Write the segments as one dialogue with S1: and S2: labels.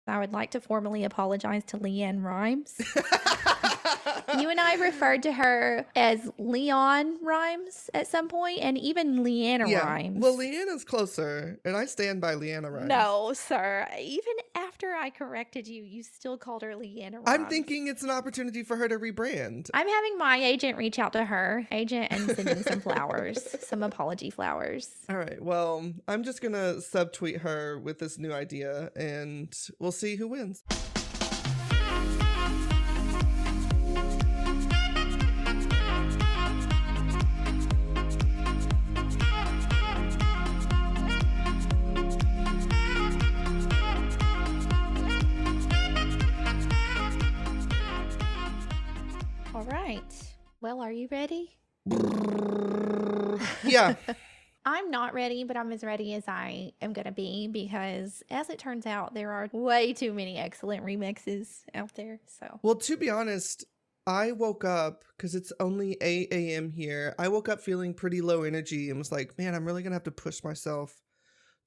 S1: I would like to formally apologize to Leanne Rhymes. You and I referred to her as Leon Rhymes at some point, and even Leanna Rhymes.
S2: Well, Leanna's closer, and I stand by Leanna Rhymes.
S1: No, sir. Even after I corrected you, you still called her Leanna Rhymes.
S2: I'm thinking it's an opportunity for her to rebrand.
S1: I'm having my agent reach out to her, and sending some flowers, some apology flowers.
S2: All right. Well, I'm just going to subtweet her with this new idea, and we'll see who wins.
S1: All right. Well, are you ready?
S2: Yeah.
S1: I'm not ready, but I'm as ready as I am going to be because, as it turns out, there are way too many excellent remixes out there. So,
S2: Well, to be honest, I woke up because it's only 8 a.m. here. I woke up feeling pretty low energy and was like, man, I'm really going to have to push myself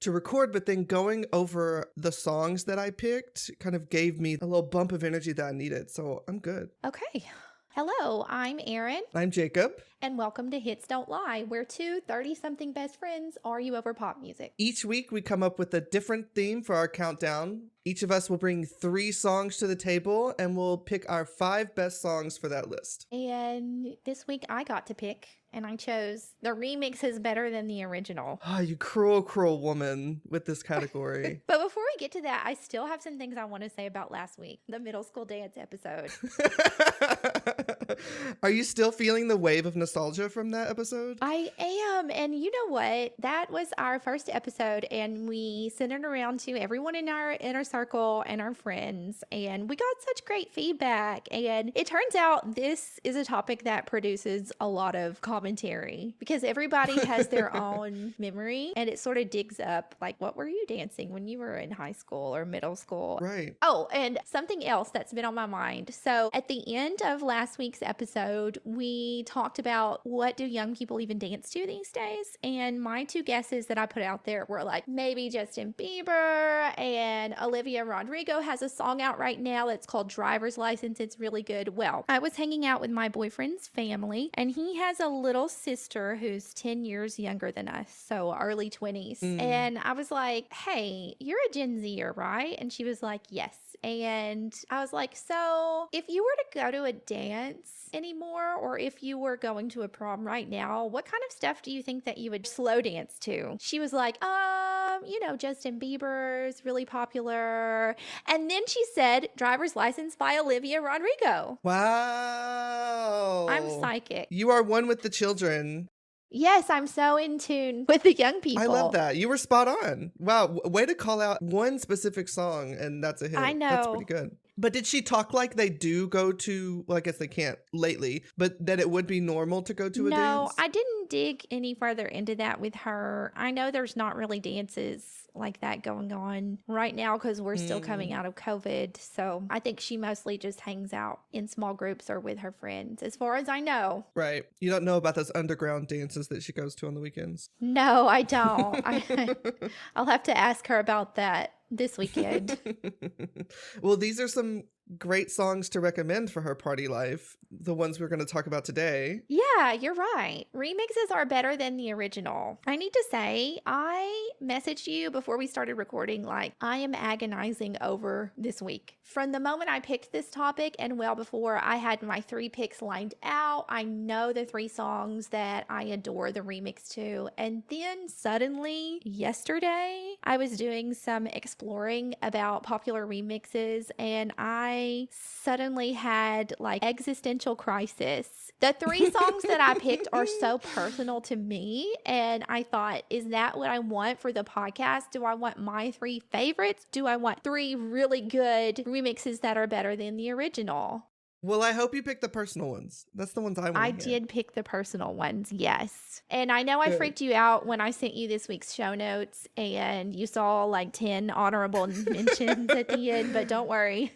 S2: to record. But then going over the songs that I picked kind of gave me a little bump of energy that I needed. So I'm good.
S1: okay. Hello, I'm Erin.
S2: I'm Jacob.
S1: And welcome to Hits Don't Lie, where two 30-something best friends argue over pop music.
S2: Each week we come up with a different theme for our countdown. Each of us will bring 3 songs to the table and we'll pick our 5 best songs for that list.
S1: And this week I got to pick, and I chose The Remix is Better Than the Original.
S2: Ah, you cruel, cruel woman with this category.
S1: But before we get to that, I still have some things I want to say about last week, the middle school dance episode.
S2: Are you still feeling the wave of nostalgia from that episode?
S1: I am. And you know what? That was our first episode, and we sent it around to everyone in our inner circle and our friends, and we got such great feedback. And it turns out this is a topic that produces a lot of commentary because everybody has their own memory, and it sort of digs up, like, what were you dancing when you were in high school or middle school?
S2: Right.
S1: Oh, and something else that's been on my mind. So at the end of last week's episode, we talked about what do young people even dance to these days? And my 2 guesses that I put out there were like maybe Justin Bieber, and Olivia Rodrigo has a song out right now that's called Driver's License. It's really good. Well, I was hanging out with my boyfriend's family, and he has a little sister who's 10 years younger than us, so early 20s. And I was like, hey, you're a Gen Zer, right? And she was like, yes. And I was like, so if you were to go to a dance anymore, or if you were going to a prom right now, what kind of stuff do you think that you would slow dance to? She was like, Justin Bieber's really popular. And then she said Driver's License by Olivia Rodrigo.
S2: Wow.
S1: I'm psychic.
S2: You are one with the children.
S1: Yes, I'm so in tune with the young people.
S2: I love that. You were spot on. Wow. Way to call out one specific song, and that's a hit.
S1: I know.
S2: That's pretty good. But did she talk like they do go to, well, I guess they can't lately, but that it would be normal to go to a dance?
S1: No, I didn't dig any further into that with her. I know there's not really dances like that going on right now because we're still coming out of COVID. So I think she mostly just hangs out in small groups or with her friends, as far as I know.
S2: Right. You don't know about those underground dances that she goes to on the weekends?
S1: No, I don't. I'll have to ask her about that this weekend.
S2: Well, these are some great songs to recommend for her party life, the ones we're going to talk about today.
S1: Yeah, you're right. Remixes are better than the original. I need to say, I messaged you before we started recording, like, I am agonizing over this week. From the moment I picked this topic and well before, I had my 3 picks lined out. I know the 3 songs that I adore the remix to. And then suddenly, yesterday, I was doing some exploring about popular remixes, and I suddenly had like existential crisis. The 3 songs that I picked are so personal to me, and I thought, is that what I want for the podcast? Do I want my 3 favorites? Do I want 3 really good remixes that are better than the original?
S2: Well, I hope you picked the personal ones. That's the ones I want.
S1: I did pick the personal ones, yes. And I know I freaked you out when I sent you this week's show notes and you saw like 10 honorable mentions at the end, but don't worry.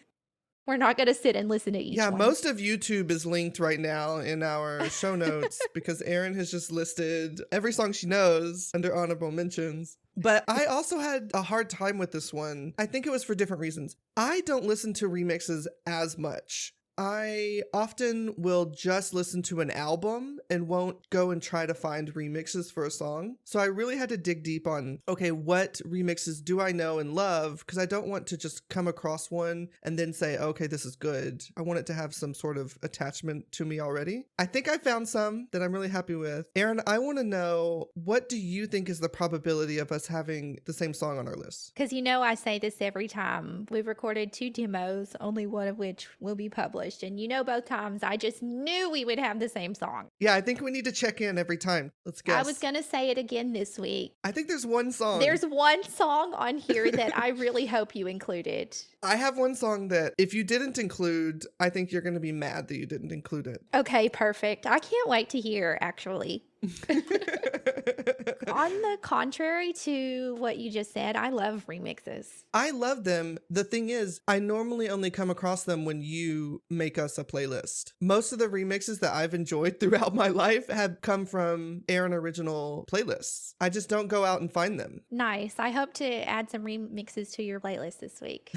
S1: We're not going to sit and listen to each one.
S2: Most of YouTube is linked right now in our show notes because Erin has just listed every song she knows under honorable mentions. But I also had a hard time with this one. I think it was for different reasons. I don't listen to remixes as much. I often will just listen to an album and won't go and try to find remixes for a song. So I really had to dig deep on, okay, what remixes do I know and love? Because I don't want to just come across one and then say, okay, this is good. I want it to have some sort of attachment to me already. I think I found some that I'm really happy with. Erin, I want to know, what do you think is the probability of us having the same song on our list?
S1: Because I say this every time. We've recorded 2 demos, only one of which will be published. And both times I just knew we would have the same song.
S2: Yeah, I think we need to check in every time. Let's guess.
S1: I was going to say it again this week.
S2: I think there's one song.
S1: There's one song on here that I really hope you included.
S2: I have one song that if you didn't include, I think you're going to be mad that you didn't include it.
S1: Okay, perfect. I can't wait to hear, actually. On the contrary to what you just said, I love remixes.
S2: I love them. The thing is, I normally only come across them when you make us a playlist. Most of the remixes that I've enjoyed throughout my life have come from Erin original playlists. I just don't go out and find them.
S1: Nice. I hope to add some remixes to your playlist this week.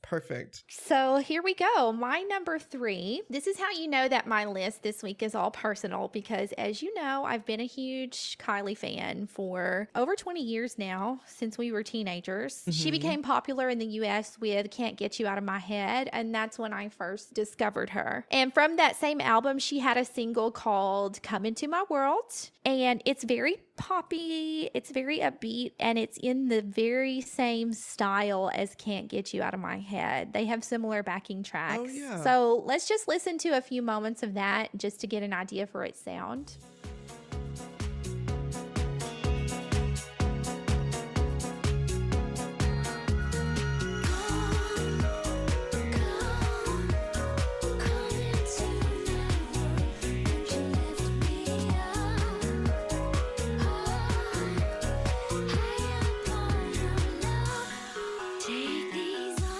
S2: Perfect.
S1: So here we go. My number 3. This is how you know that my list this week is all personal, because as you know, I've been a huge Kylie fan for over 20 years now, since we were teenagers. She became popular in the US with Can't Get You Out of My Head, and that's when I first discovered her. And from that same album, she had a single called Come Into My World, and it's very poppy, it's very upbeat, and it's in the very same style as Can't Get You Out of My Head. They have similar backing tracks.
S2: Oh, yeah.
S1: So let's just listen to a few moments of that just to get an idea for its sound.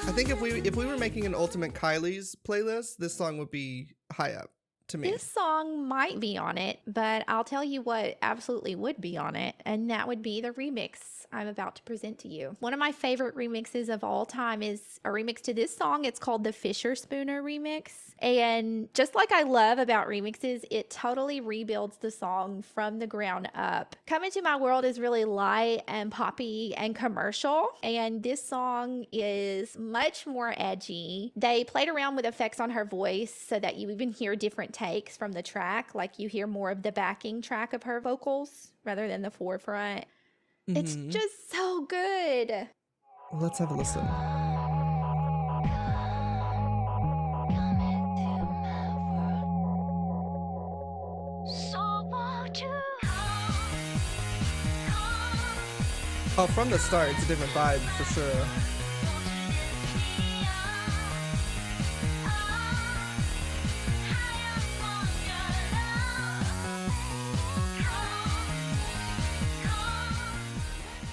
S2: I think if we were making an ultimate Kylie's playlist, this song would be high up to me.
S1: This song might be on it, but I'll tell you what absolutely would be on it, and that would be the remix I'm about to present to you. One of my favorite remixes of all time is a remix to this song. It's called the Fisher Spooner remix. And just like I love about remixes, it totally rebuilds the song from the ground up. Come Into My World is really light and poppy and commercial, and this song is much more edgy. They played around with effects on her voice so that you even hear different takes from the track, like you hear more of the backing track of her vocals rather than the forefront. It's just so good.
S2: Let's have a listen. Oh, from the start, it's a different vibe for sure.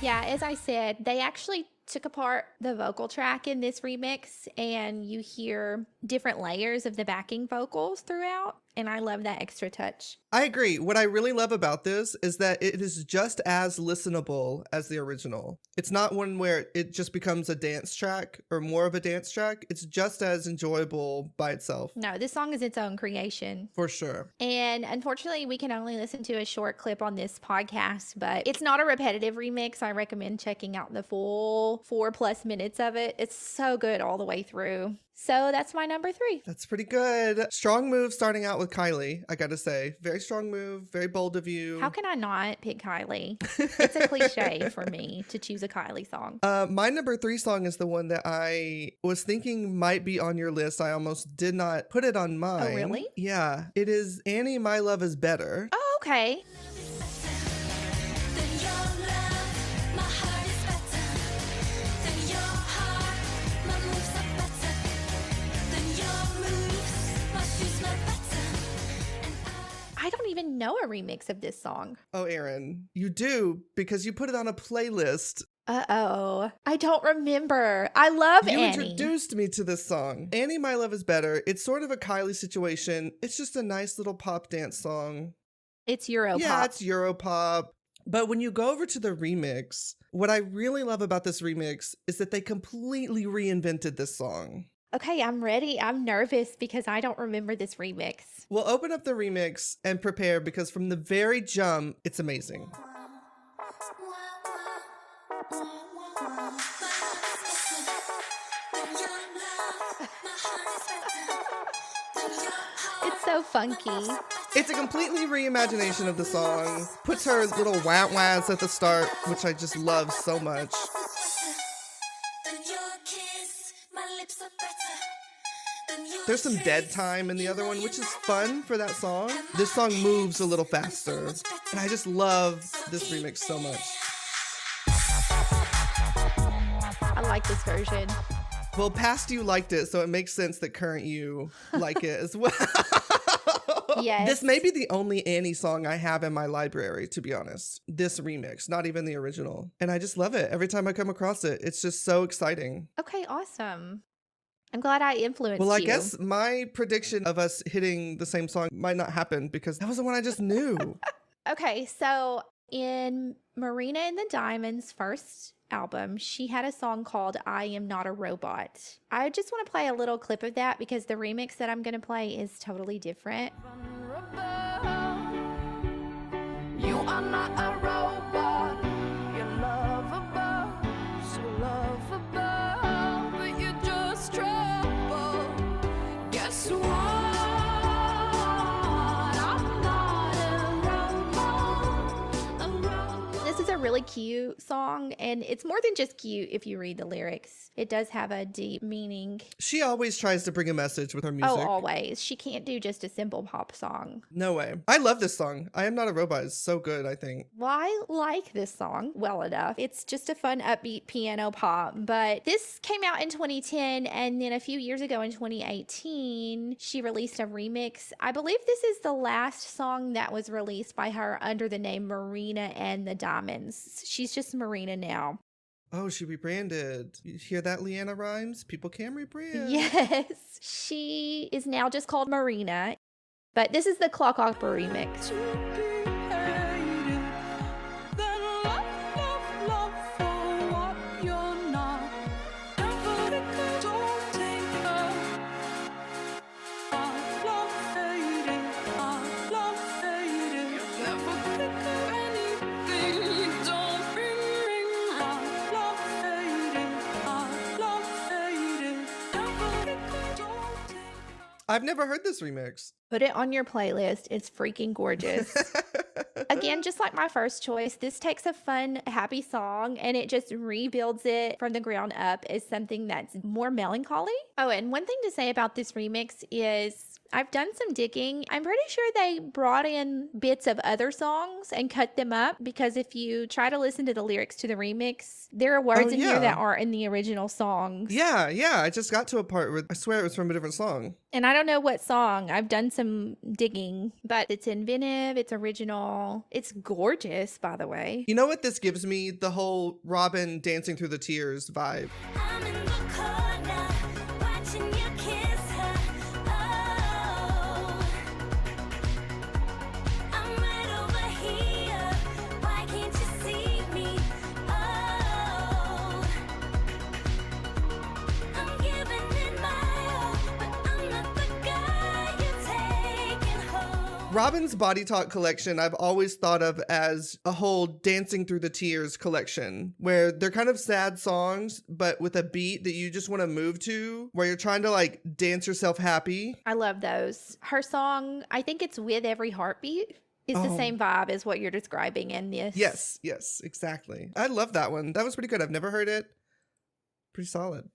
S1: Yeah, as I said, they actually took apart the vocal track in this remix, and you hear different layers of the backing vocals throughout, and I love that extra touch.
S2: I agree. What I really love about this is that it is just as listenable as the original. It's not one where it just becomes a dance track or more of a dance track. It's just as enjoyable by itself.
S1: No, this song is its own creation.
S2: For sure.
S1: And unfortunately, we can only listen to a short clip on this podcast, but it's not a repetitive remix. I recommend checking out the full 4+ minutes of it. It's so good all the way through. So that's my number 3.
S2: That's pretty good. Strong move starting out with Kylie, I gotta say. Very strong move, very bold of you.
S1: How can I not pick Kylie? It's a cliche for me to choose a Kylie song.
S2: My number 3 song is the one that I was thinking might be on your list. I almost did not put it on mine.
S1: Oh, really?
S2: Yeah. It is Annie, My Love is Better.
S1: Oh, okay. I don't even know a remix of this song.
S2: Oh, Erin, you do, because you put it on a playlist.
S1: Uh-oh. I don't remember. I love
S2: You
S1: Annie.
S2: introduced me to this song. Annie, My Love is Better. It's sort of a Kylie situation. It's just a nice little pop dance song.
S1: It's Europop.
S2: Yeah, it's Europop. But when you go over to the remix, what I really love about this remix is that they completely reinvented this song.
S1: Okay, I'm ready. I'm nervous because I don't remember this remix.
S2: We'll open up the remix and prepare because from the very jump, it's amazing.
S1: It's so funky.
S2: It's a completely reimagination of the song. Puts her little wah-wahs at the start, which I just love so much. There's some dead time in the other one, which is fun for that song. This song moves a little faster, and I just love this remix so much.
S1: I like this version.
S2: Well, past you liked it, so it makes sense that current you like it as well.
S1: Yes.
S2: This may be the only Annie song I have in my library, to be honest. This remix, not even the original. And I just love it. Every time I come across it, it's just so exciting.
S1: Okay, awesome. I'm glad I influenced
S2: Well, I
S1: you.
S2: guess my prediction of us hitting the same song might not happen because that was the one I just knew.
S1: Okay, so in Marina and the Diamonds' first album, she had a song called I Am Not a Robot. I just want to play a little clip of that because the remix that I'm going to play is totally different.
S3: You are not a robot. You're lovable, so lovable, but you're just trouble. Guess what? I'm not a robot.
S1: This is a really cute song, and it's more than just cute if you read the lyrics. It does have a deep meaning.
S2: She always tries to bring a message with her music.
S1: Oh, always. She can't do just a simple pop song.
S2: No way. I love this song. I Am Not a Robot is so good, I think.
S1: Well, I like this song well enough. It's just a fun, upbeat piano pop. But this came out in 2010, and then a few years ago in 2018, she released a remix. I believe this is the last song that was released by her under the name Marina and the Diamonds. She's just Marina now.
S2: Oh, she rebranded. You hear that, Leanna Rhymes? People can rebrand.
S1: Yes. She is now just called Marina. But this is the Clock Opera remix.
S3: To be hated, then love for what you're not. Nobody could don't take her. I love faded. You never pick up anything you don't bring me. I love faded. Nobody could don't take her.
S2: I've never heard this remix.
S1: Put it on your playlist. It's freaking gorgeous. Again, just like my first choice, this takes a fun, happy song and it just rebuilds it from the ground up as something that's more melancholy. Oh, and one thing to say about this remix is I've done some digging. I'm pretty sure they brought in bits of other songs and cut them up because if you try to listen to the lyrics to the remix, there are words in here that aren't in the original songs.
S2: Yeah. I just got to a part where I swear it was from a different song.
S1: And I don't know what song. I've done some digging, but it's inventive, it's original, it's gorgeous, by the way.
S2: You know what this gives me? The whole Robin dancing through the tears vibe.
S3: I'm in the corner, watching you kiss her. Oh, I'm right over here. Why can't you see me? Oh, I'm giving it my all, but I'm not the guy you're taking home.
S2: Robin's Body Talk collection I've always thought of as a whole dancing through the tears collection where they're kind of sad songs but with a beat that you just want to move to where you're trying to like dance yourself happy.
S1: I love those. Her song, I think it's With Every Heartbeat, is the
S2: Oh.
S1: same vibe as what you're describing in this.
S2: Yes, exactly. I love that one. That was pretty good. I've never heard it. Pretty solid.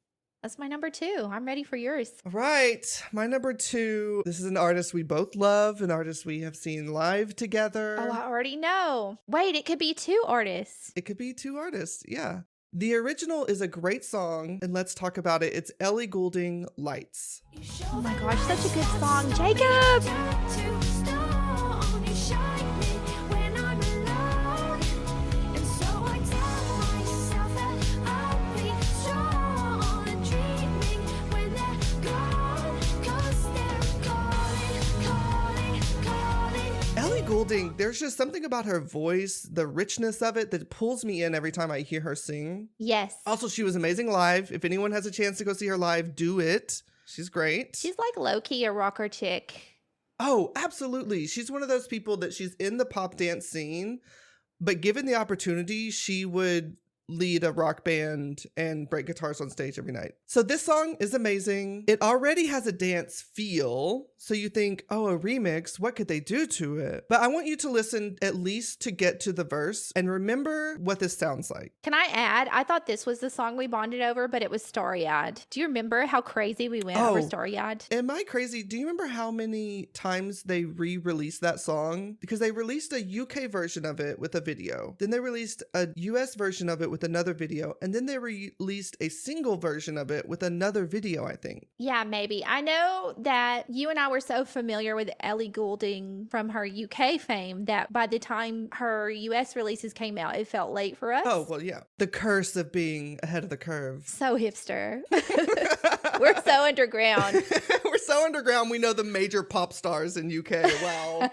S1: That's my number 2. I'm ready for yours.
S2: All right, my number 2. This is an artist we both love, an artist we have seen live together.
S1: Oh, I already know. Wait, it could be 2 artists.
S2: It could be 2 artists, yeah. The original is a great song, and let's talk about it. It's Ellie Goulding, Lights.
S1: Oh my gosh, such a good song. Jacob!
S2: Goulding, there's just something about her voice, the richness of it that pulls me in every time I hear her sing.
S1: Yes.
S2: Also, she was amazing live. If anyone has a chance to go see her live, do it. She's great.
S1: She's like low-key a rocker chick.
S2: Oh, absolutely. She's one of those people that she's in the pop dance scene, but given the opportunity, she would lead a rock band and break guitars on stage every night. So this song is amazing. It already has a dance feel. So you think, oh, a remix, what could they do to it? But I want you to listen at least to get to the verse and remember what this sounds like.
S1: Can I add? I thought this was the song we bonded over, but it was Starry-Eyed. Do you remember how crazy we went over
S2: Oh.
S1: Starry-Eyed?
S2: Am I crazy? Do you remember how many times they re-released that song? Because they released a UK version of it with a video. Then they released a US version of it with another video. And then they released a single version of it with another video, I think.
S1: Yeah, maybe. I know that you and I were so familiar with Ellie Goulding from her UK fame that by the time her US releases came out, it felt late for us.
S2: Oh, well, yeah. The curse of being ahead of the curve.
S1: So hipster. We're so underground.
S2: We're so underground, we know the major pop stars in UK. Wow.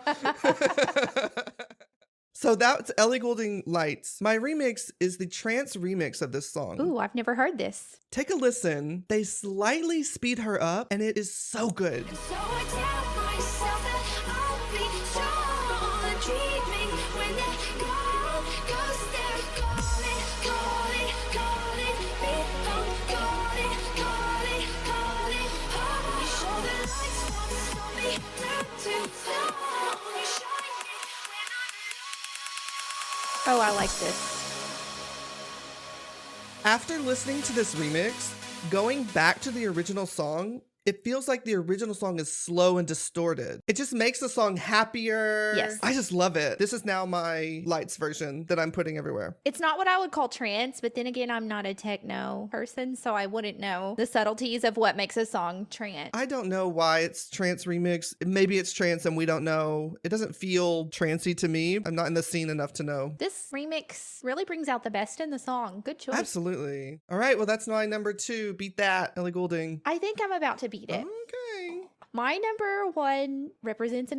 S2: So that's Ellie Goulding Lights. My remix is the trance remix of this song.
S1: Ooh, I've never heard this.
S2: Take a listen. They slightly speed her up, and it is so good.
S3: So I tell myself that I'll be strong, dreaming when they're gone, 'cause they're calling, calling, calling me home, calling, calling, calling home. You show the lights won't stop me, turn to stone. You shine me when I'm
S1: Oh, I like this.
S2: After listening to this remix, going back to the original song, it feels like the original song is slow and distorted. It just makes the song happier.
S1: Yes.
S2: I just love it. This is now my lights version that I'm putting everywhere.
S1: It's not what I would call trance, but then again, I'm not a techno person, so I wouldn't know the subtleties of what makes a song trance.
S2: I don't know why it's trance remix. Maybe it's trance and we don't know. It doesn't feel trancey to me. I'm not in the scene enough to know.
S1: This remix really brings out the best in the song. Good choice.
S2: Absolutely. All right, well, that's my number 2. Beat that, Ellie Goulding.
S1: I think I'm about to beat it.
S2: Okay.
S1: My number 1 represents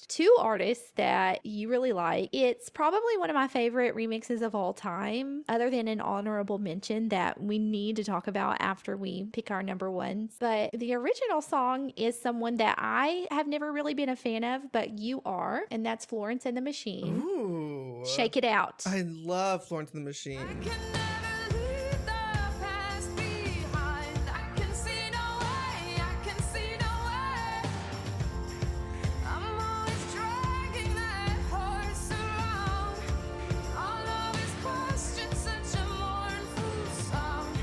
S1: two artists that you really like. It's probably one of my favorite remixes of all time, other than an honorable mention that we need to talk about after we pick our number 1s. But the original song is someone that I have never really been a fan of, but you are, and that's Florence and the Machine.
S2: Ooh.
S1: Shake It Out.
S2: I love Florence and the Machine.
S3: I can never leave the past behind. I can see no way, I can see no way. I'm always dragging that horse around. All of his questions, such a mournful sound.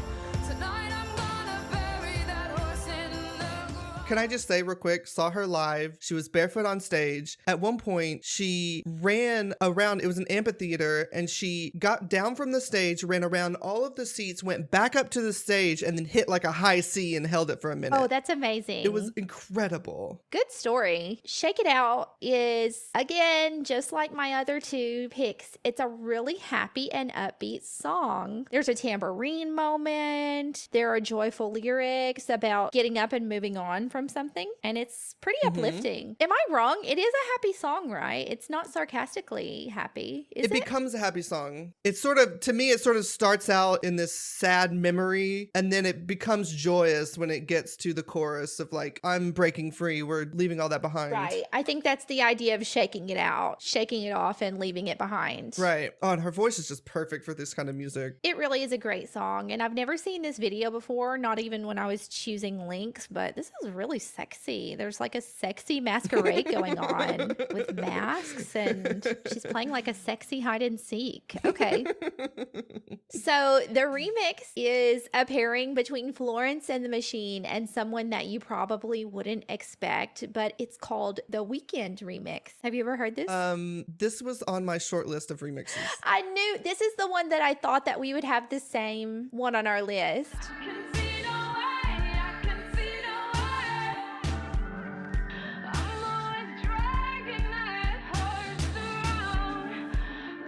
S3: Tonight I'm gonna bury that horse in the ground.
S2: Can I just say real quick, saw her live. She was barefoot on stage. At one point, she ran around, it was an amphitheater, and she got down from the stage, ran around all of the seats, went back up to the stage, and then hit like a high C and held it for a minute.
S1: Oh, that's amazing.
S2: It was incredible.
S1: Good story. Shake It Out is, again, just like my other 2 picks, it's a really happy and upbeat song. There's a tambourine moment. There are joyful lyrics about getting up and moving on from something, and it's pretty uplifting. Am I wrong? It is a happy song, right? It's not sarcastically happy, is
S2: It becomes a happy song. It's sort of, to me, it sort of starts out in this sad memory, and then it becomes joyous when it gets to the chorus of like, I'm breaking free. We're leaving all that behind.
S1: Right. I think that's the idea of shaking it out, shaking it off and leaving it behind.
S2: Right. Oh, and her voice is just perfect for this kind of music.
S1: It really is a great song, and I've never seen this video before, not even when I was choosing links, but this is really sexy. There's like a sexy masquerade going on with masks, and she's playing like a sexy hide and seek. Okay. So the remix is a pairing between Florence and the Machine and someone that you probably wouldn't expect, but it's called the Weekend remix. Have you ever heard this?
S2: This was on my short list of remixes.
S1: I knew this is the one that I thought that we would have the same one on our list.
S3: I can see no way, I can see no way. I'm always dragging that horse around.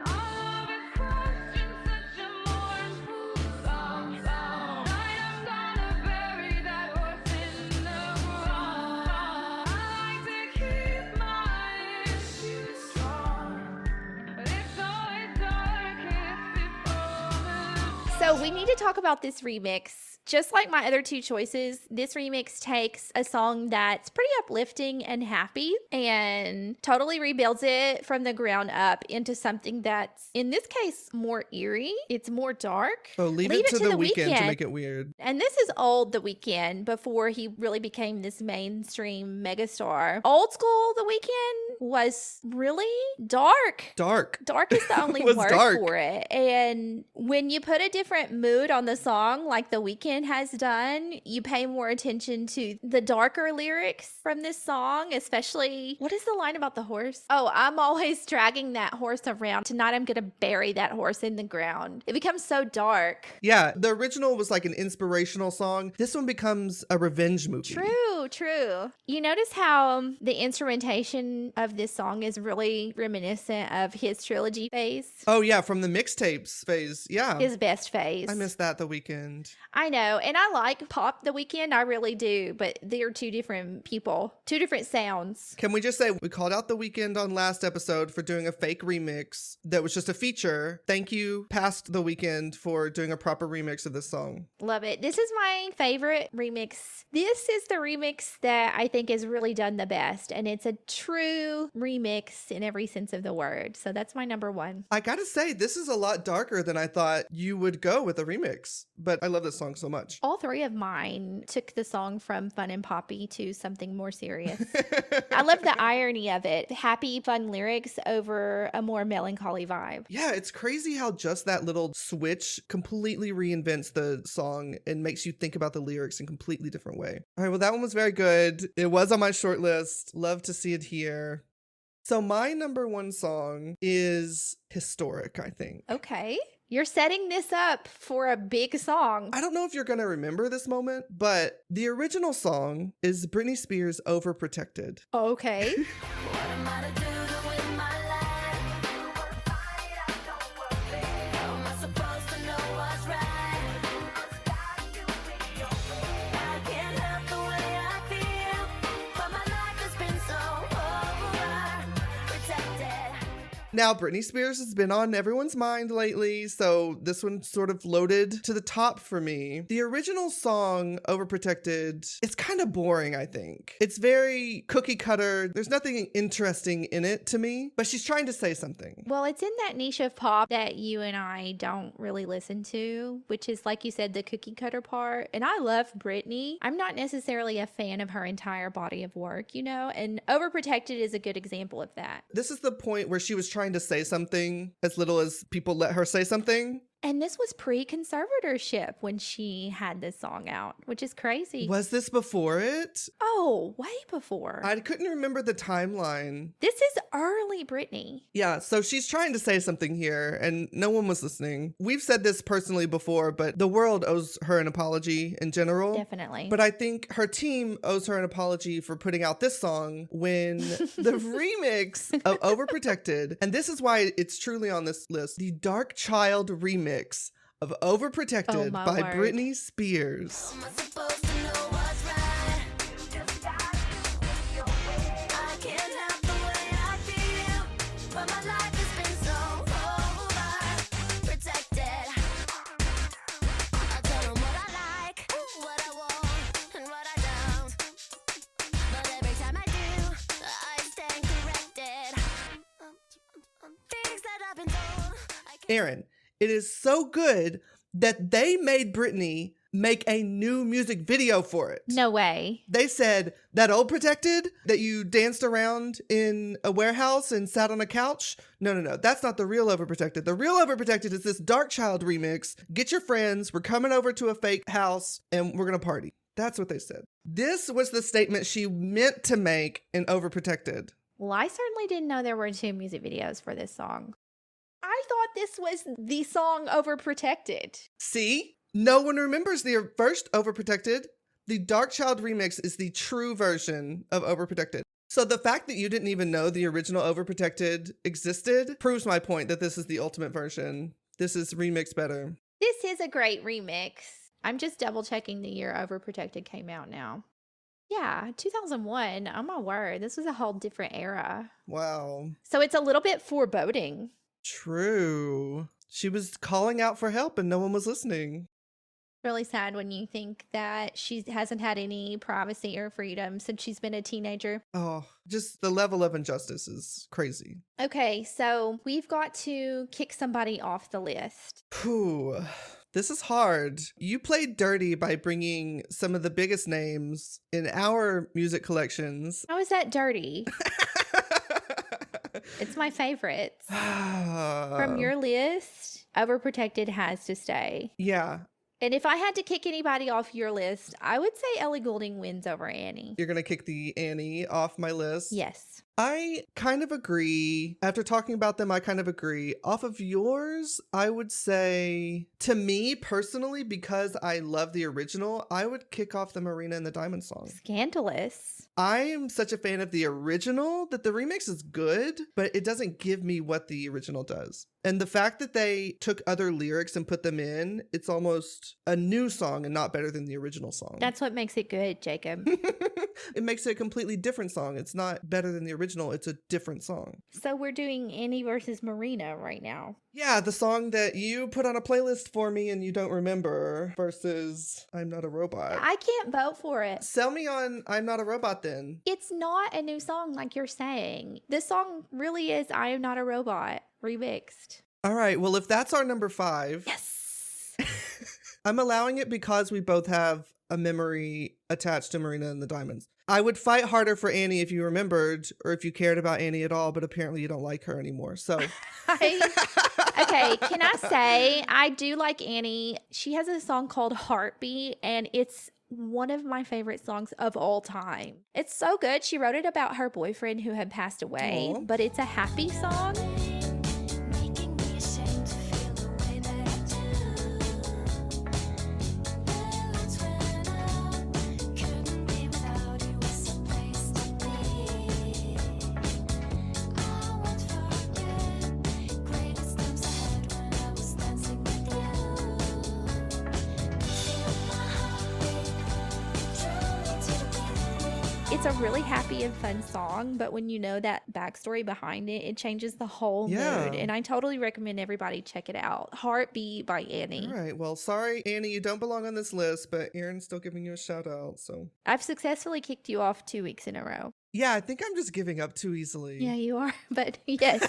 S3: All of his questions, such a mournful song. Tonight I'm gonna bury that horse in the ground. I like to keep my issues strong.
S1: So we need to talk about this remix. Just like my other two choices, this remix takes a song that's pretty uplifting and happy and totally rebuilds it from the ground up into something that's, in this case, more eerie. It's more dark.
S2: Oh, leave it to the weekend to make it weird.
S1: And this is old The Weeknd before he really became this mainstream megastar. Old school The Weeknd was really dark.
S2: Dark.
S1: Dark is the only
S2: Was
S1: word
S2: dark.
S1: for it. And when you put a different mood on the song, like The Weeknd has done, you pay more attention to the darker lyrics from this song, especially what is the line about the horse? Oh, I'm always dragging that horse around. Tonight I'm going to bury that horse in the ground. It becomes so dark.
S2: Yeah, the original was like an inspirational song. This one becomes a revenge movie.
S1: True. You notice how the instrumentation of this song is really reminiscent of his trilogy phase?
S2: Oh yeah, from the mixtapes phase. Yeah.
S1: His best phase.
S2: I miss that The Weeknd.
S1: I know, and I like pop The Weeknd, I really do, but they're two different people, two different sounds.
S2: Can we just say we called out The Weeknd on last episode for doing a fake remix that was just a feature. Thank you, past The Weeknd, for doing a proper remix of this song.
S1: Love it. This is my favorite remix. This is the remix that I think is really done the best, and it's a true remix in every sense of the word. So that's my number one.
S2: I gotta say, this is a lot darker than I thought you would go with a remix, but I love this song so much.
S1: All three of mine took the song from fun and poppy to something more serious. I love the irony of it. Happy, fun lyrics over a more melancholy vibe.
S2: Yeah, it's crazy how just that little switch completely reinvents the song and makes you think about the lyrics in a completely different way. All right, well, that one was very good. It was on my short list. Love to see it here. So my number one song is historic, I think.
S1: Okay. You're setting this up for a big song.
S2: I don't know if you're going to remember this moment, but the original song is Britney Spears' Overprotected.
S1: Okay.
S3: What am I to do with my life? How am I supposed to know what's right? I can't help the way I feel, but my life has been so overprotected.
S2: Now, Britney Spears has been on everyone's mind lately, so this one sort of floated to the top for me. The original song, Overprotected, it's kind of boring, I think. It's very cookie cutter. There's nothing interesting in it to me, but she's trying to say something.
S1: Well, it's in that niche of pop that you and I don't really listen to, which is, like you said, the cookie cutter part. And I love Britney. I'm not necessarily a fan of her entire body of work, you know, and Overprotected is a good example of that.
S2: This is the point where she was trying to say something as little as people let her say something.
S1: And this was pre-conservatorship when she had this song out, which is crazy.
S2: Was this before it?
S1: Oh, way before.
S2: I couldn't remember the timeline.
S1: This is early Britney.
S2: Yeah, so she's trying to say something here, and no one was listening. We've said this personally before, but the world owes her an apology in general.
S1: Definitely.
S2: But I think her team owes her an apology for putting out this song when the remix of Overprotected, and this is why it's truly on this list, the Dark Child remix of Overprotected
S1: Oh, my
S2: by
S1: word.
S2: Britney Spears.
S3: How am I supposed to know what's right? I can't help the way I feel, but my life has been so overprotected. I tell them what I like, what I want, and what I don't. But every time I do, I stand corrected. Things that I've been told. I can't
S2: Erin, it is so good that they made Britney make a new music video for it.
S1: No way.
S2: They said that old Protected that you danced around in a warehouse and sat on a couch. No. That's not the real Overprotected. The real Overprotected is this Dark Child remix. Get your friends. We're coming over to a fake house and we're going to party. That's what they said. This was the statement she meant to make in Overprotected.
S1: Well, I certainly didn't know there were two music videos for this song. I thought this was the song Overprotected.
S2: See? No one remembers the first Overprotected. The Dark Child remix is the true version of Overprotected. So the fact that you didn't even know the original Overprotected existed proves my point that this is the ultimate version. This is remixed better.
S1: This is a great remix. I'm just double checking the year Overprotected came out now. Yeah, 2001. Oh my word. This was a whole different era.
S2: Wow.
S1: So it's a little bit foreboding.
S2: True. She was calling out for help and no one was listening.
S1: Really sad when you think that she hasn't had any privacy or freedom since she's been a teenager.
S2: Oh, just the level of injustice is crazy.
S1: Okay, so we've got to kick somebody off the list.
S2: Whew. This is hard. You played dirty by bringing some of the biggest names in our music collections.
S1: How is that dirty? It's my favorites. From your list, Overprotected has to stay.
S2: Yeah.
S1: And if I had to kick anybody off your list, I would say Ellie Goulding wins over Annie.
S2: You're going to kick the Annie off my list?
S1: Yes.
S2: I kind of agree. After talking about them, I kind of agree. Off of yours, I would say, to me personally, because I love the original, I would kick off the Marina and the Diamond song.
S1: Scandalous.
S2: I am such a fan of the original that the remix is good, but it doesn't give me what the original does. And the fact that they took other lyrics and put them in, it's almost a new song and not better than the original song.
S1: That's what makes it good, Jacob.
S2: It makes it a completely different song. It's not better than the original. It's a different song.
S1: So we're doing Annie versus Marina right now.
S2: Yeah, the song that you put on a playlist for me and you don't remember versus I'm Not a Robot.
S1: I can't vote for it.
S2: Sell me on I'm Not a Robot then.
S1: It's not a new song like you're saying. This song really is I Am Not a Robot remixed.
S2: All right, well, if that's our number 5.
S1: Yes.
S2: I'm allowing it because we both have a memory attached to Marina and the Diamonds. I would fight harder for Annie if you remembered or if you cared about Annie at all, but apparently you don't like her anymore. So
S1: Okay, can I say I do like Annie. She has a song called Heartbeat, and it's one of my favorite songs of all time. It's so good. She wrote it about her boyfriend who had passed away,
S2: Aw.
S1: but it's a happy song.
S3: Making me ashamed to feel the way that I do. The lights went out, couldn't be without you, was a place to be. I won't forget greatest times I had when I was dancing with you. Feel my heartbeat, draw me to the beat.
S1: It's a really happy and fun song, but when you know that backstory behind it, it changes the whole
S2: Yeah.
S1: mood. And I totally recommend everybody check it out. Heartbeat by Annie.
S2: all right, well, sorry, Annie, you don't belong on this list, but Erin's still giving you a shout out. So
S1: I've successfully kicked you off 2 weeks in a row.
S2: yeah, I think I'm just giving up too easily.
S1: Yeah, you are. But yes.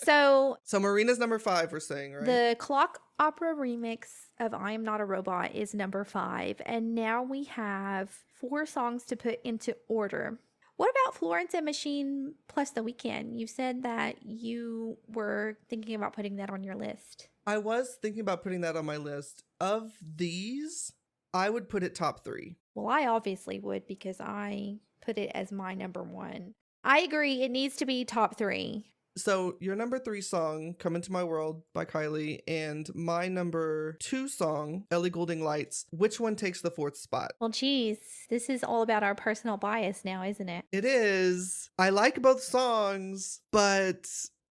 S1: So
S2: So Marina's number 5, we're saying, right?
S1: the clock opera remix of I Am Not a Robot is number 5. And now we have 4 songs to put into order. What about Florence and Machine plus The Weeknd? You said that you were thinking about putting that on your list.
S2: I was thinking about putting that on my list. Of these, I would put it top 3.
S1: Well, I obviously would because I put it as my number 1. I agree. It needs to be top 3.
S2: So your number 3 song, Come Into My World by Kylie, and my number 2 song, Ellie Goulding Lights, which one takes the 4th spot?
S1: Well, geez, this is all about our personal bias now, isn't it?
S2: It is. I like both songs, but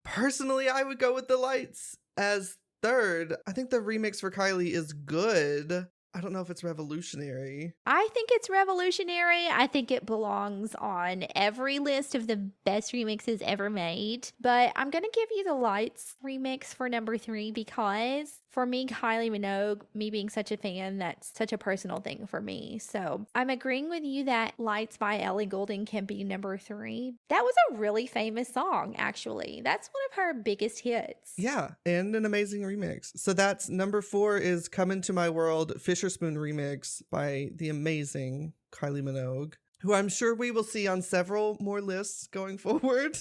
S2: personally, I would go with the Lights as 3rd. I think the remix for Kylie is good. I don't know if it's revolutionary.
S1: I think it's revolutionary. I think it belongs on every list of the best remixes ever made. But I'm going to give you the Lights remix for number 3 because for me, Kylie Minogue, me being such a fan, that's such a personal thing for me. So I'm agreeing with you that Lights by Ellie Goulding can be number 3. That was a really famous song, actually. That's one of her biggest hits.
S2: Yeah, and an amazing remix. So that's number 4 is Come Into My World, Fisher Spoon remix by the amazing Kylie Minogue, who I'm sure we will see on several more lists going forward.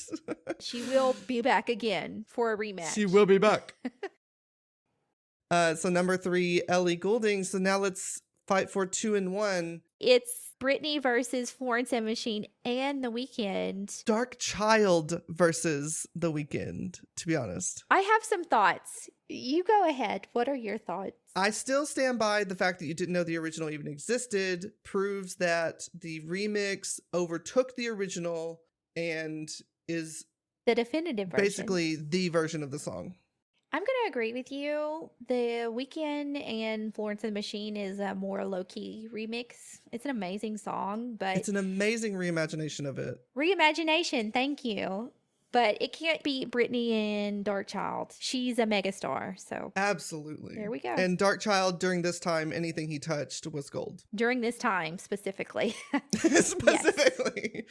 S1: She will be back again for a rematch.
S2: She will be back. So number 3, Ellie Goulding. So now let's fight for 2 and 1.
S1: It's Britney versus Florence and Machine and The Weeknd.
S2: Dark Child versus The Weeknd, to be honest.
S1: I have some thoughts. You go ahead. What are your thoughts?
S2: I still stand by the fact that you didn't know the original even existed, proves that the remix overtook the original and is
S1: The definitive version.
S2: basically the version of the song.
S1: I'm going to agree with you. The Weeknd and Florence and the Machine is a more low-key remix. It's an amazing song, but
S2: It's an amazing reimagination of it.
S1: reimagination, thank you. but it can't beat Britney and Darkchild. She's a megastar. So
S2: Absolutely.
S1: there we go.
S2: And Darkchild, during this time, anything he touched was gold.
S1: During this time specifically.
S2: Specifically.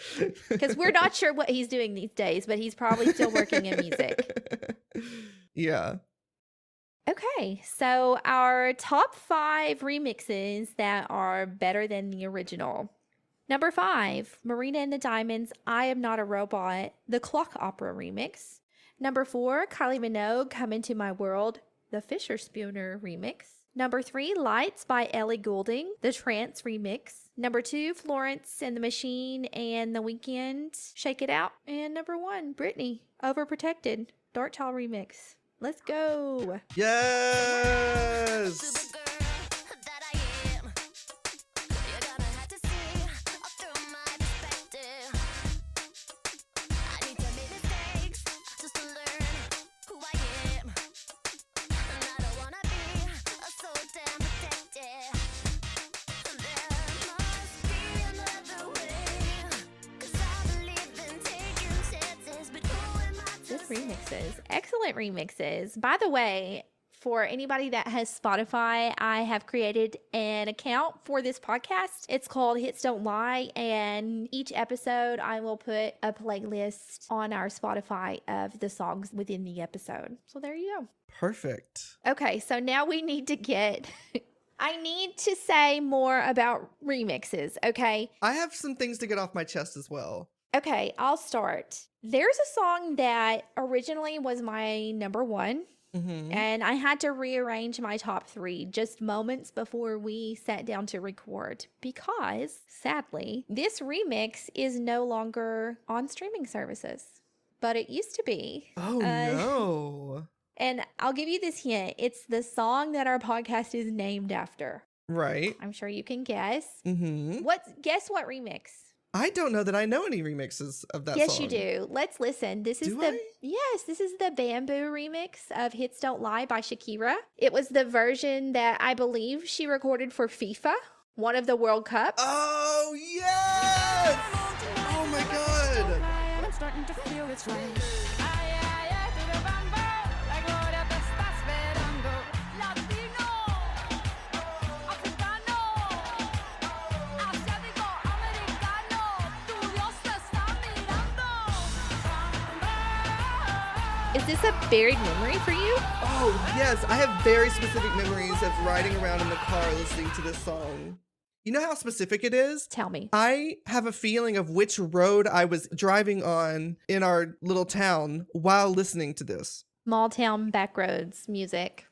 S1: Because we're not sure what he's doing these days, but he's probably still working in music.
S2: Yeah.
S1: Okay, so our top 5 remixes that are better than the original. Number 5, Marina and the Diamonds, I Am Not a Robot, the Clock Opera remix. Number 4, Kylie Minogue, Come Into My World, the Fisher Spooner remix. Number 3, Lights by Ellie Goulding, the Trance remix. Number 2, Florence and the Machine and The Weeknd, Shake It Out. And number 1, Britney, Overprotected, Darkchild remix. Let's go.
S2: Yes.
S3: Supergirl that I am. You're gonna have to see all through my perspective. I need to make mistakes just to learn who I am. And I don't wanna be so damn protected. There must be another way. 'Cause I believe in taking chances, but who am I to
S1: Good remixes. Excellent remixes. By the way, for anybody that has Spotify, I have created an account for this podcast. It's called Hits Don't Lie, and each episode I will put a playlist on our Spotify of the songs within the episode. So there you go.
S2: Perfect.
S1: Okay, so now we need to get I need to say more about remixes, okay?
S2: I have some things to get off my chest as well.
S1: Okay, I'll start. There's a song that originally was my number 1.
S2: Mm-hmm.
S1: And I had to rearrange my top 3 just moments before we sat down to record because, sadly, this remix is no longer on streaming services, but it used to be.
S2: Oh, no.
S1: And I'll give you this hint. It's the song that our podcast is named after.
S2: Right.
S1: I'm sure you can guess.
S2: Mm-hmm.
S1: Guess what remix?
S2: I don't know that I know any remixes of that
S1: Yes,
S2: song.
S1: you do. Let's listen. This is
S2: Do
S1: the
S2: I?
S1: Yes, this is the Bamboo remix of Hits Don't Lie by Shakira. It was the version that I believe she recorded for FIFA, one of the World Cups.
S2: Oh, yes! Oh, my God.
S3: I'm starting to feel it's right. Ay, ay, ay, pide bambo, la gloria te está esperando. Latino, africano, asiático, americano, tu Dios te está mirando.
S1: Is this a buried memory for you?
S2: Oh, yes. I have very specific memories of riding around in the car listening to this song. You know how specific it is?
S1: Tell me.
S2: I have a feeling of which road I was driving on in our little town while listening to this.
S1: Small town backroads music.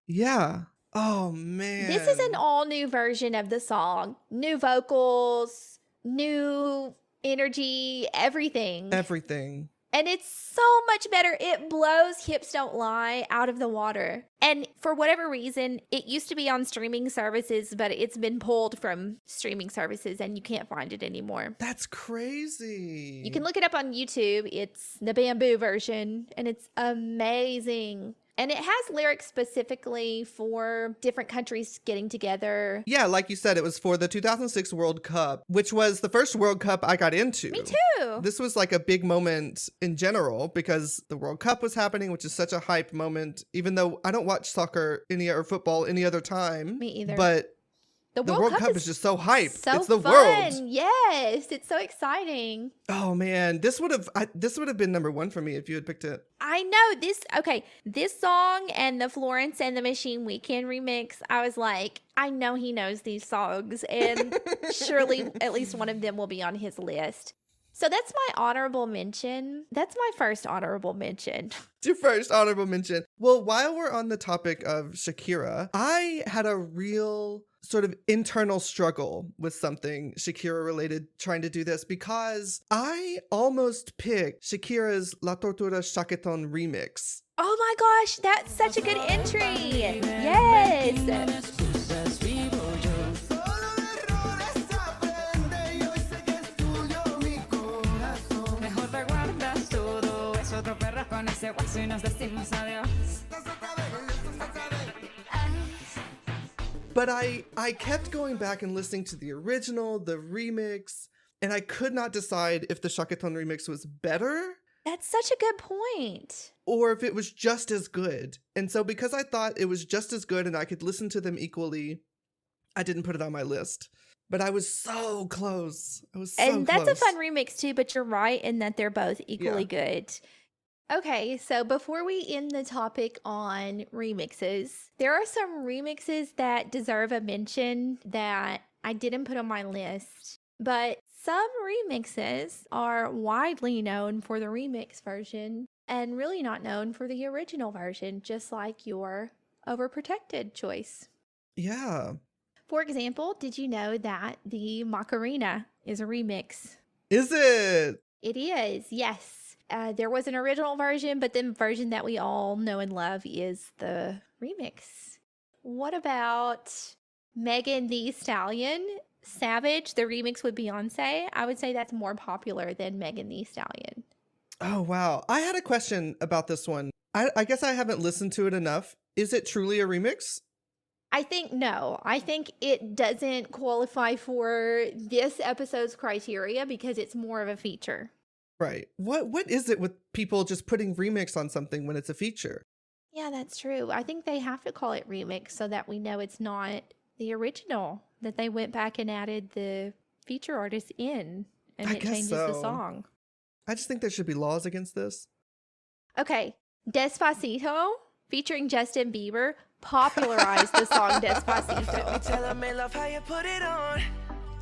S2: Yeah. Oh, man.
S1: This is an all new version of the song. New vocals, new energy, everything.
S2: Everything.
S1: And it's so much better. It blows Hips Don't Lie out of the water. And for whatever reason, it used to be on streaming services, but it's been pulled from streaming services and you can't find it anymore.
S2: That's crazy.
S1: You can look it up on YouTube. It's the Bamboo version and it's amazing. And it has lyrics specifically for different countries getting together.
S2: Yeah, like you said, it was for the 2006 World Cup, which was the first World Cup I got into.
S1: Me too.
S2: This was like a big moment in general because the World Cup was happening, which is such a hype moment, even though I don't watch soccer or football any other time.
S1: Me either.
S2: But the World Cup is just so hype.
S1: So
S2: it's the
S1: fun.
S2: world.
S1: Yes, it's so exciting.
S2: Oh man, this would have been number 1 for me if you had picked it.
S1: I know this song and the Florence and the Machine Weekend remix, I was like, I know he knows these songs and surely at least one of them will be on his list. So that's my honorable mention. That's my first honorable mention.
S2: It's your first honorable mention. Well, while we're on the topic of Shakira, I had a real sort of internal struggle with something Shakira related trying to do this because I almost picked Shakira's La Tortura Shaketon remix.
S1: Oh my gosh, that's such a good entry. Yes.
S3: Mejor te guardas todo eso, te perras con ese guaso y nos decimos adiós.
S2: But I kept going back and listening to the original, the remix, and I could not decide if the Shaketon remix was better
S1: That's such a good point.
S2: or if it was just as good. And so because I thought it was just as good and I could listen to them equally, I didn't put it on my list. But I was so close. I was so
S1: And that's
S2: close.
S1: a fun remix too, but you're right in that they're both equally good. Okay, so before we end the topic on remixes, there are some remixes that deserve a mention that I didn't put on my list. But some remixes are widely known for the remix version and really not known for the original version, just like your Overprotected choice.
S2: Yeah.
S1: For example, did you know that the Macarena is a remix?
S2: Is it?
S1: It is, yes. There was an original version, but the version that we all know and love is the remix. What about Megan Thee Stallion? Savage, the remix with Beyonce. I would say that's more popular than Megan Thee Stallion.
S2: Oh, wow. I had a question about this one. I guess I haven't listened to it enough. Is it truly a remix?
S1: I think no. I think it doesn't qualify for this episode's criteria because it's more of a feature.
S2: Right. What is it with people just putting remix on something when it's a feature?
S1: Yeah, that's true. I think they have to call it remix so that we know it's not the original, that they went back and added the feature artist in and
S2: I
S1: it
S2: guess
S1: changes the
S2: so.
S1: song.
S2: I just think there should be laws against this.
S1: Okay, Despacito featuring Justin Bieber popularized the song Despacito.
S3: Tell 'em they love how you put it on.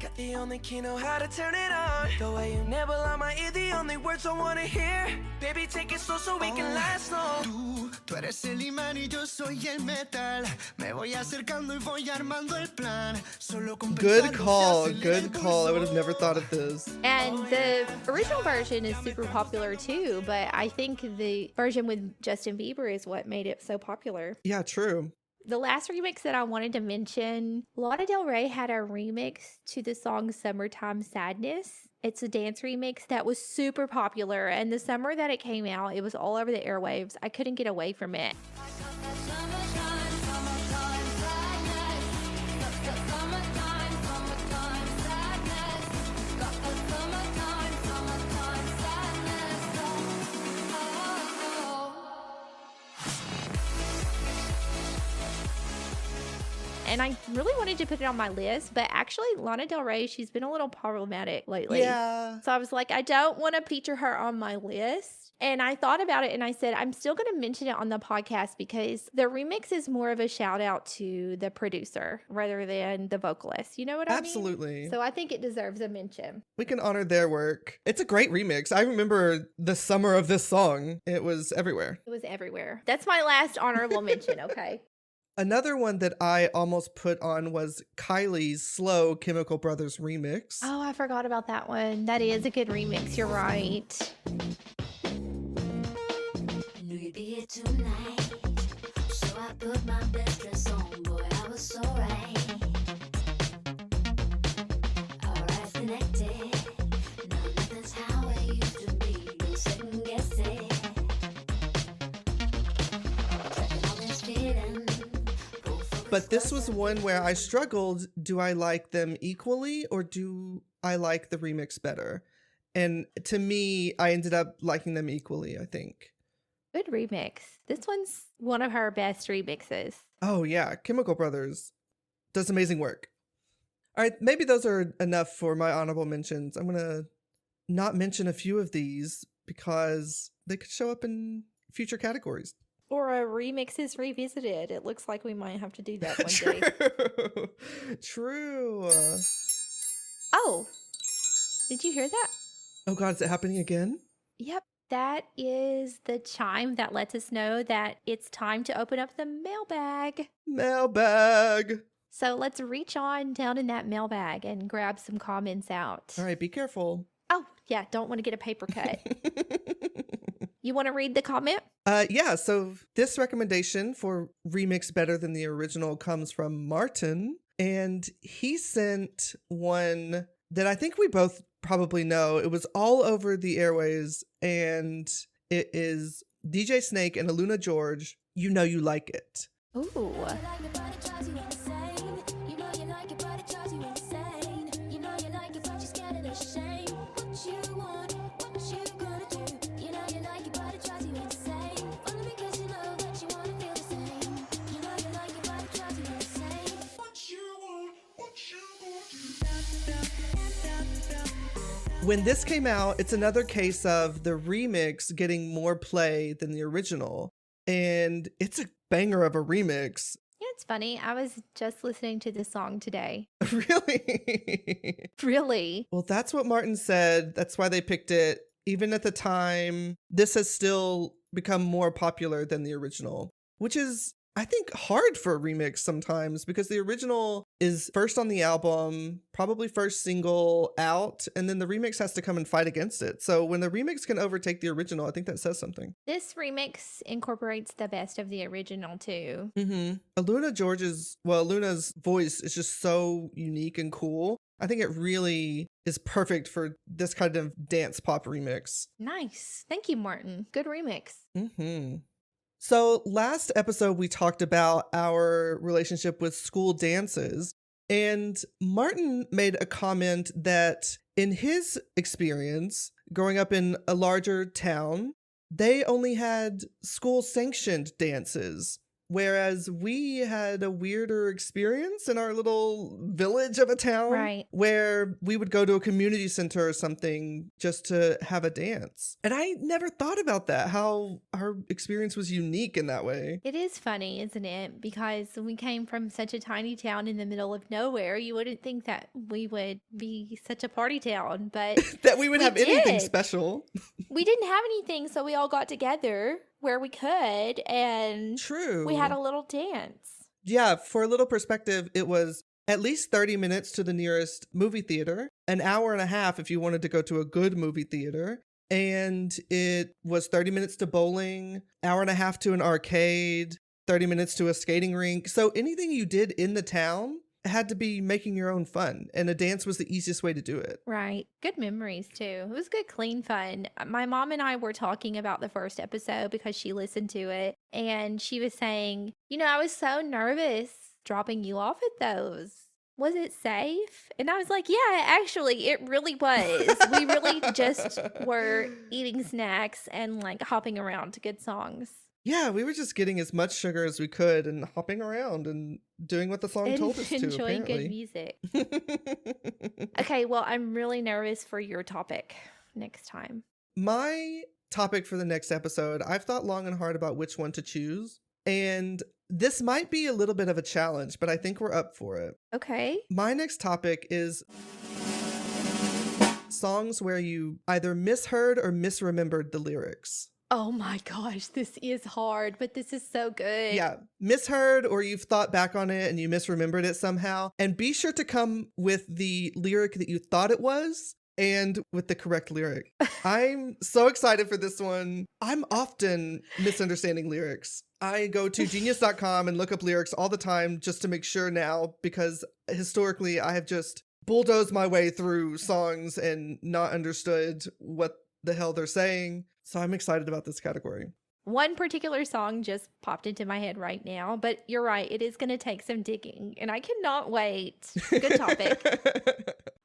S3: Got the only key, know how to turn it on. The way you nibble on my ear, the only words I wanna hear. Baby, take it slow so we can last long.
S4: Tú eres el imán y yo soy el metal. Me voy acercando y voy armando el plan. Solo con
S2: Good
S4: pensarlo se
S2: call.
S4: acelera
S2: Good
S4: el
S2: call. I would have
S4: pulso.
S2: never thought of this.
S1: And the original version is super popular too, but I think the version with Justin Bieber is what made it so popular.
S2: Yeah, true.
S1: The last remix that I wanted to mention, Lana Del Rey had a remix to the song Summertime Sadness. It's a dance remix that was super popular, and the summer that it came out, it was all over the airwaves. I couldn't get away from it. And I really wanted to put it on my list, but actually Lana Del Rey, she's been a little problematic lately.
S2: Yeah.
S1: So I was like, I don't want to feature her on my list. And I thought about it and I said, I'm still going to mention it on the podcast because the remix is more of a shout out to the producer rather than the vocalist. You know what I mean?
S2: Absolutely.
S1: So I think it deserves a mention.
S2: We can honor their work. It's a great remix. I remember the summer of this song. It was everywhere.
S1: It was everywhere. That's my last honorable mention, okay?
S2: Another one that I almost put on was Kylie's Slow Chemical Brothers remix.
S1: Oh, I forgot about that one. That is a good remix. You're right.
S5: Knew you'd be here tonight, so I put my best dress on. Boy, I was so right. Our eyes connected. No, nothing's how it used to be. No second guessing. Tracking all this feeling.
S2: But this was one where I struggled. Do I like them equally or do I like the remix better? And to me, I ended up liking them equally, I think.
S1: Good remix. This one's one of her best remixes.
S2: Oh, yeah. Chemical Brothers does amazing work. All right. Maybe those are enough for my honorable mentions. I'm going to not mention a few of these because they could show up in future categories.
S1: Or a remixes revisited. It looks like we might have to do that one
S2: True.
S1: day.
S2: True.
S1: Oh, did you hear that?
S2: Oh, God. Is it happening again?
S1: Yep. That is the chime that lets us know that it's time to open up the mailbag.
S2: Mailbag.
S1: So let's reach on down in that mailbag and grab some comments out.
S2: All right. Be careful.
S1: Oh, yeah. Don't want to get a paper cut. You want to read the comment?
S2: Yeah, so this recommendation for remix better than the original comes from Martin, and he sent one that I think we both probably know. It was all over the airways, and it is DJ Snake and Aluna George, You Know You Like It.
S1: Ooh.
S2: When this came out, it's another case of the remix getting more play than the original. And it's a banger of a remix.
S1: Yeah, it's funny. I was just listening to this song today.
S2: Really?
S1: Really?
S2: Well, that's what Martin said. That's why they picked it. Even at the time, this has still become more popular than the original, which is, I think, hard for a remix sometimes because the original is first on the album, probably first single out, and then the remix has to come and fight against it. So when the remix can overtake the original, I think that says something.
S1: This remix incorporates the best of the original too.
S2: Luna's voice is just so unique and cool. I think it really is perfect for this kind of dance pop remix.
S1: Nice. Thank you, Martin. Good remix.
S2: So last episode, we talked about our relationship with school dances, and Martin made a comment that in his experience, growing up in a larger town, they only had school-sanctioned dances, whereas we had a weirder experience in our little village of a town,
S1: Right.
S2: where we would go to a community center or something just to have a dance. And I never thought about that, how our experience was unique in that way.
S1: It is funny, isn't it? Because we came from such a tiny town in the middle of nowhere. You wouldn't think that we would be such a party town, but
S2: That we would
S1: We
S2: have anything
S1: did.
S2: special.
S1: we didn't have anything, so we all got together where we could, and
S2: True.
S1: we had a little dance.
S2: Yeah, for a little perspective, it was at least 30 minutes to the nearest movie theater, an hour and a half if you wanted to go to a good movie theater, and it was 30 minutes to bowling, hour and a half to an arcade, 30 minutes to a skating rink. So anything you did in the town had to be making your own fun, and a dance was the easiest way to do it.
S1: Right. Good memories, too. It was good, clean fun. My mom and I were talking about the first episode because she listened to it, and she was saying, I was so nervous dropping you off at those. Was it safe? And I was like, yeah, actually, it really was. We really just were eating snacks and like hopping around to good songs.
S2: Yeah, we were just getting as much sugar as we could and hopping around and doing what the song
S1: And
S2: told us to,
S1: enjoying good
S2: apparently.
S1: music. Okay, well, I'm really nervous for your topic next time.
S2: My topic for the next episode, I've thought long and hard about which one to choose. And this might be a little bit of a challenge, but I think we're up for it.
S1: Okay.
S2: My next topic is songs where you either misheard or misremembered the lyrics.
S1: Oh my gosh, this is hard, but this is so good.
S2: Yeah, misheard or you've thought back on it and you misremembered it somehow. And be sure to come with the lyric that you thought it was and with the correct lyric. I'm so excited for this one. I'm often misunderstanding lyrics. I go to genius.com and look up lyrics all the time just to make sure now, because historically I have just bulldozed my way through songs and not understood what the hell they're saying. So I'm excited about this category.
S1: One particular song just popped into my head right now, but you're right. It is going to take some digging, and I cannot wait. Good topic.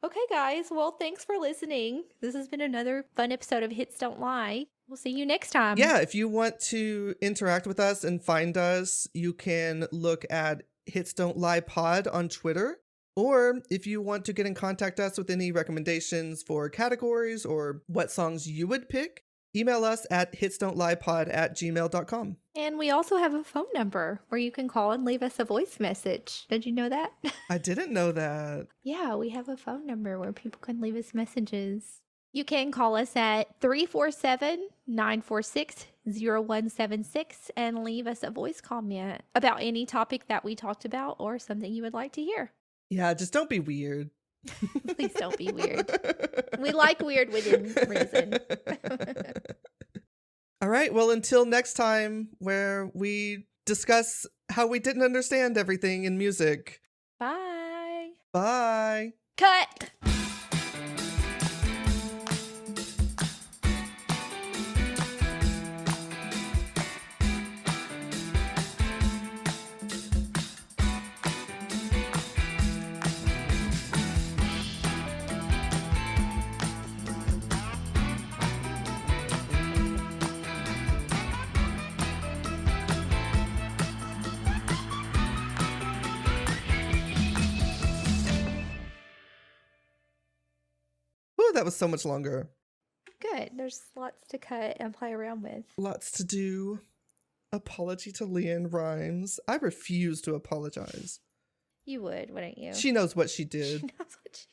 S1: Okay, guys. Well, thanks for listening. This has been another fun episode of Hits Don't Lie. We'll see you next time.
S2: Yeah, if you want to interact with us and find us, you can look at Hits Don't Lie Pod on Twitter. Or if you want to get in contact us with any recommendations for categories or what songs you would pick, email us at hitsdon'tliepod@gmail.com.
S1: And we also have a phone number where you can call and leave us a voice message. Did you know that?
S2: I didn't know that.
S1: Yeah, we have a phone number where people can leave us messages. You can call us at 347-946-0176 and leave us a voice comment about any topic that we talked about or something you would like to hear.
S2: Yeah, just don't be weird.
S1: Please don't be weird. We like weird within reason.
S2: All right, well, until next time, where we discuss how we didn't understand everything in music.
S1: Bye.
S2: Bye.
S1: Cut.
S2: that was so much longer.
S1: Good. There's lots to cut and play around with.
S2: Lots to do. Apology to Leanne rhymes. I refuse to apologize.
S1: You would, wouldn't you?
S2: She knows what she
S1: She
S2: did.
S1: knows what she